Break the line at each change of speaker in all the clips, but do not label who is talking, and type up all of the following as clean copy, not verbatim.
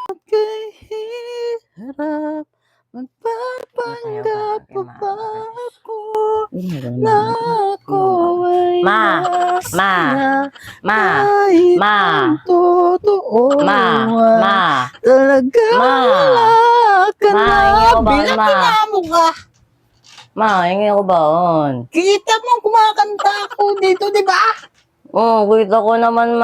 Kahirap magpapanggap pa ba ako na ako ay masaya kahit ang totoo talagang wala ka na. Bilang kinamo ka.
Hingi ako baon.
Kita mo kumakanta ako dito, di ba?
Oo, kita ko naman,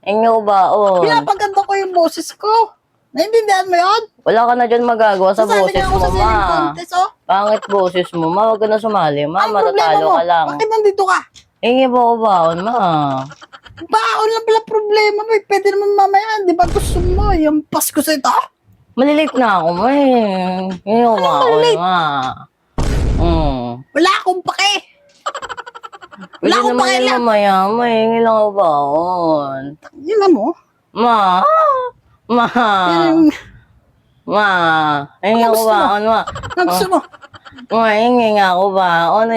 Hingi ako baon.
Pinapaganda ko yung boses ko. Naintindihan mo yun?
Wala ka na dyan magagawa sa
Sasali
boses
nga ako
mo,
sa singing contest, oh.
Pangit boses mo, Huwag ka na sumali,
Ang
Matatalo
problema mo,
ka lang.
bakit nandito ka?
Hingi po ako baon,
Baon lang pala problema mo. Pwede naman mamaya, di ba gusto mo yung Pasko sa ito?
Malilate na ako, Hingi ako baon,
malilate? Wala akong pake.
Pwede
akong
naman
pakialam.
yan mamaya, Hingi lang ako baon.
Yun na mo.
Hingi ako
gusto mo?
baon,
Ang gusto mo?
Hingi nga ako baon,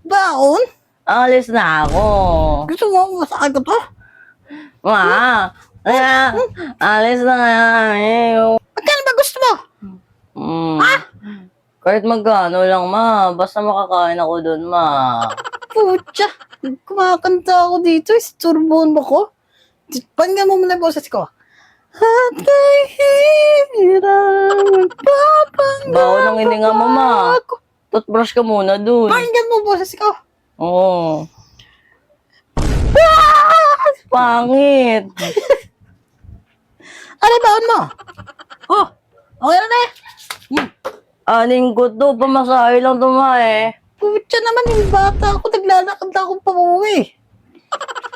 Baon?
Alis na ako.
Gusto mo masakit ko to?
Alis na nga,
Magkano ba gusto mo?
Kahit magkano lang, Basta makakain ako dun,
Putya, kumakanta ako dito. Isturbohan mo ko. Pakinggan mo muna yung boses ko. At kahirap magpapanggap
Baon ang hininga mo, Toothbrush ka muna dun.
Pakinggan mo yung boses ko.
Oo. Pangit.
Ano yung baon mo? Oh, okay na na.
Aning ko to, pamasahe lang to,
Putya naman yung bata ako. Naglalakad ako pa uwi.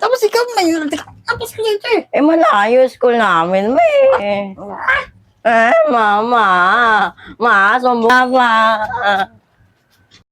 Tapos ikaw mayroon. Tapos ko dito
Malayo school namin, mama. Sumbong ka pa.